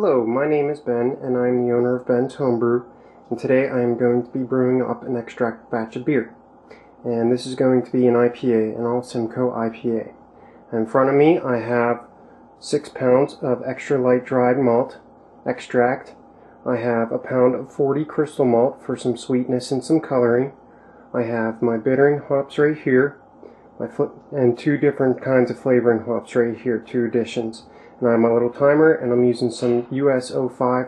Hello, my name is Ben, and I'm the owner of Ben's Homebrew, and today I am going to be brewing up an extract batch of beer. And this is going to be an IPA, an all-Simcoe IPA. In front of me I have 6 pounds of extra light dried malt extract. I have a pound of 40 crystal malt for some sweetness and some coloring. I have my bittering hops right here, and 2 different kinds of flavoring hops right here, 2 additions. And I have my little timer, and I'm using some US 05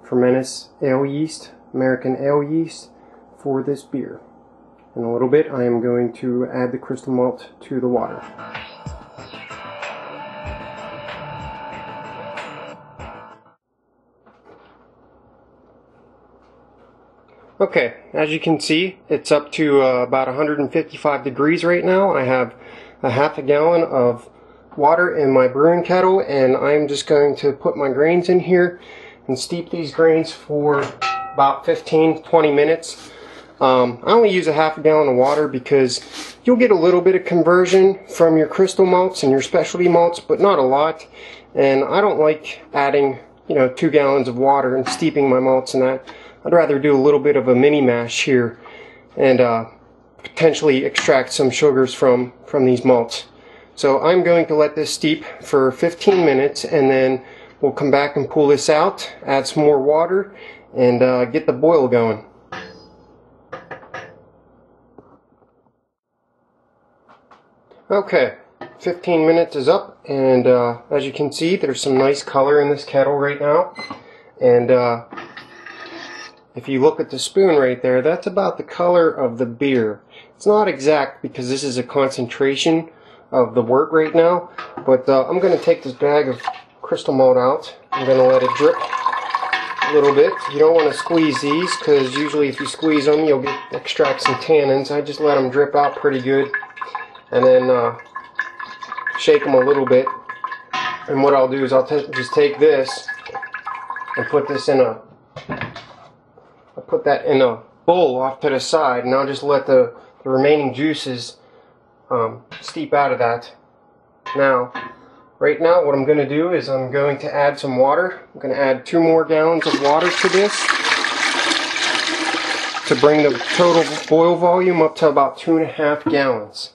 Fermentis ale yeast, American ale yeast, for this beer. In a little bit I am going to add the crystal malt to the water. Okay, as you can see, it's up to about 155 degrees right now. I have a half a gallon of water in my brewing kettle, and I'm just going to put my grains in here and steep these grains for about 15-20 minutes. I only use a half a gallon of water because you'll get a little bit of conversion from your crystal malts and your specialty malts, but not a lot. And I don't like adding 2 gallons of water and steeping my malts in that. I'd rather do a little bit of a mini mash here and potentially extract some sugars from these malts. So I'm going to let this steep for 15 minutes, and then we'll come back and pull this out, add some more water, and get the boil going. Okay, 15 minutes is up, and as you can see, there's some nice color in this kettle right now. And if you look at the spoon right there, that's about the color of the beer. It's not exact because this is a concentration of the wort right now, but I'm going to take this bag of crystal malt out. I'm going to let it drip a little bit. You don't want to squeeze these, because usually if you squeeze them you'll extract some tannins. I just let them drip out pretty good, and then shake them a little bit. And what I'll do is I'll just take this and put this in a bowl off to the side, and I'll just let the remaining juices steep out of that. Now, right now what I'm going to do is I'm going to add some water. I'm going to add 2 more gallons of water to this to bring the total boil volume up to about 2.5 gallons.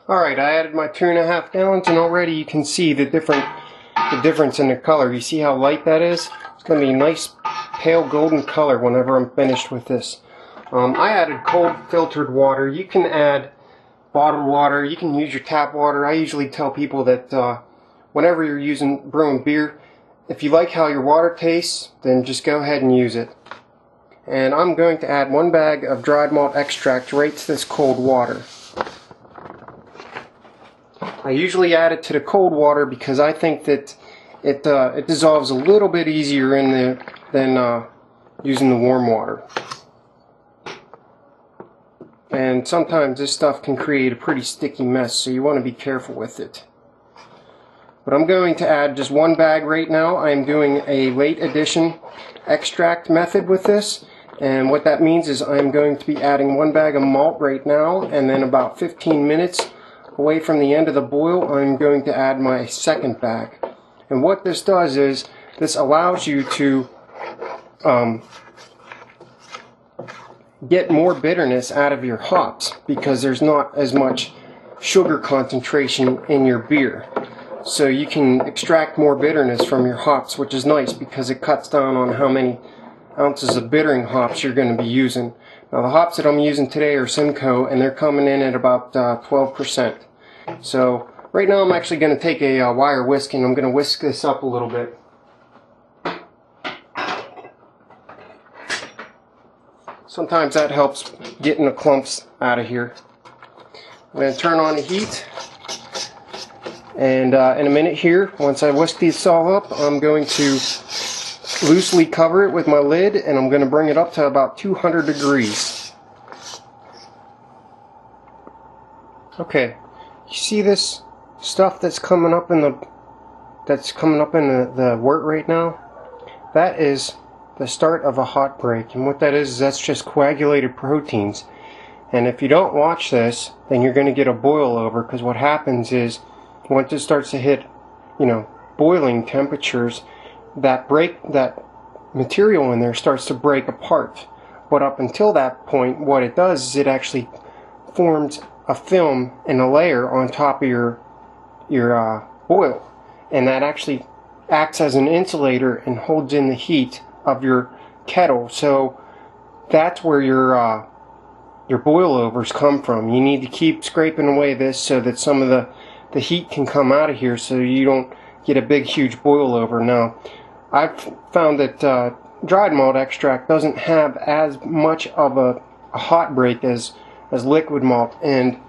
Alright, I added my 2.5 gallons, and already you can see the difference in the color. You see how light that is? It's going to be a nice pale golden color whenever I'm finished with this. I added cold filtered water. You can add bottled water. You can use your tap water. I usually tell people that whenever you're brewing beer, if you like how your water tastes, then just go ahead and use it. And I'm going to add 1 bag of dried malt extract right to this cold water. I usually add it to the cold water because I think that it dissolves a little bit easier in there than using the warm water. And sometimes this stuff can create a pretty sticky mess, so you want to be careful with it. But I'm going to add just 1 bag right now. I'm doing a late addition extract method with this, and what that means is I'm going to be adding 1 bag of malt right now, and then about 15 minutes away from the end of the boil I'm going to add my 2nd bag. And what this does is this allows you to get more bitterness out of your hops, because there's not as much sugar concentration in your beer. So you can extract more bitterness from your hops, which is nice because it cuts down on how many ounces of bittering hops you're going to be using. Now the hops that I'm using today are Simcoe, and they're coming in at about 12%. So right now I'm actually going to take a wire whisk, and I'm going to whisk this up a little bit. Sometimes that helps getting the clumps out of here. I'm going to turn on the heat, and in a minute here, once I whisk these all up, I'm going to loosely cover it with my lid, and I'm going to bring it up to about 200 degrees. Okay, you see this stuff that's coming up in the wort right now? That is the start of a hot break, and what that is that's just coagulated proteins. And if you don't watch this, then you're going to get a boil over, because what happens is once it starts to hit, boiling temperatures, that material in there starts to break apart. But up until that point, what it does is it actually forms a film and a layer on top of your boil, and that actually acts as an insulator and holds in the heat of your kettle. So that's where your boil overs come from. You need to keep scraping away this so that some of the heat can come out of here, so you don't get a big huge boil over. Now, I've found that dried malt extract doesn't have as much of a hot break as liquid malt, and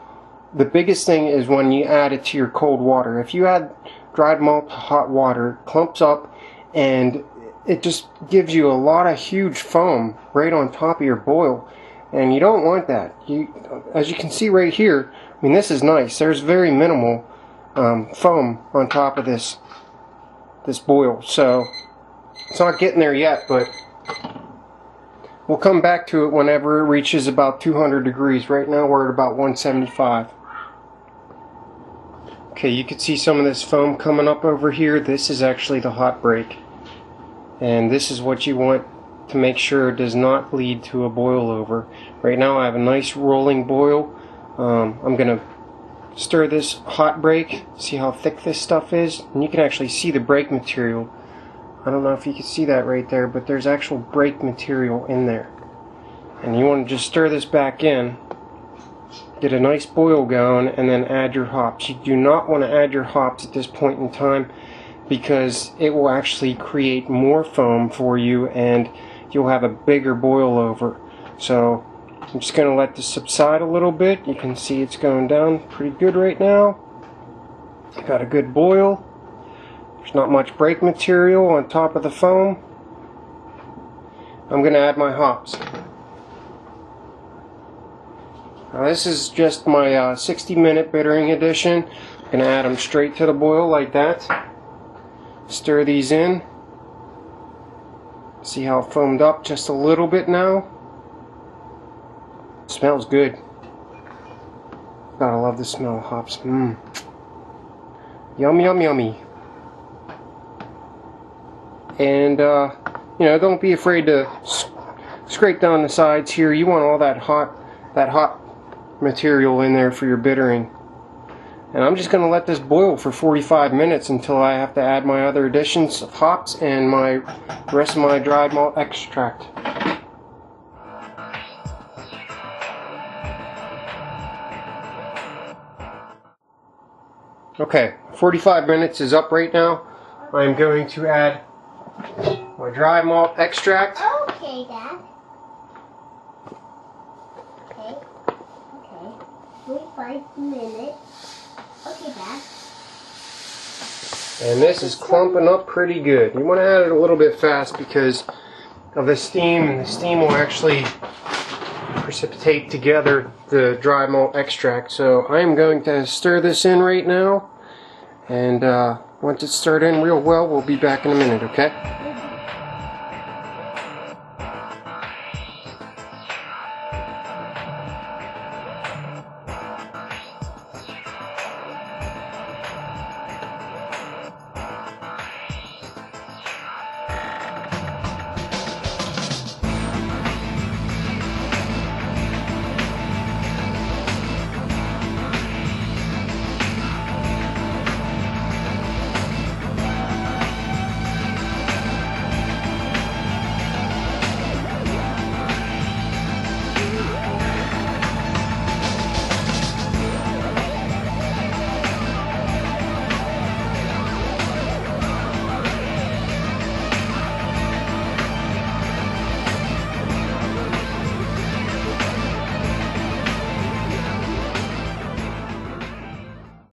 the biggest thing is when you add it to your cold water. If you add dried malt to hot water, it clumps up and it just gives you a lot of huge foam right on top of your boil, and you don't want that. As you can see right here, I mean, this is nice. There's very minimal foam on top of this boil, so it's not getting there yet, but we'll come back to it whenever it reaches about 200 degrees. Right now we're at about 175. Okay, you can see some of this foam coming up over here. This is actually the hot break, and this is what you want to make sure it does not lead to a boil over. Right now I have a nice rolling boil. I'm going to stir this hot break, see how thick this stuff is, and you can actually see the break material. I don't know if you can see that right there, but there's actual break material in there. And you want to just stir this back in, get a nice boil going, and then add your hops. You do not want to add your hops at this point in time, because it will actually create more foam for you and you'll have a bigger boil over. So I'm just going to let this subside a little bit. You can see it's going down pretty good right now. Got a good boil. There's not much break material on top of the foam. I'm going to add my hops. Now this is just my 60-minute bittering addition. I'm going to add them straight to the boil like that. Stir these in. See how it foamed up just a little bit now? Smells good. Gotta love the smell of hops. Yum, yum, yummy. And don't be afraid to scrape down the sides here. You want all that hot material in there for your bittering. And I'm just going to let this boil for 45 minutes until I have to add my other additions of hops and the rest of my dried malt extract. Okay, 45 minutes is up right now. I'm going to add my dry malt extract. Okay, Dad. Okay. 45 minutes. Okay, Dad. And this is clumping up pretty good. You want to add it a little bit fast because of the steam, and the steam will actually precipitate together the dry malt extract. So I'm going to stir this in right now, and once it's stirred in real well, we'll be back in a minute, okay?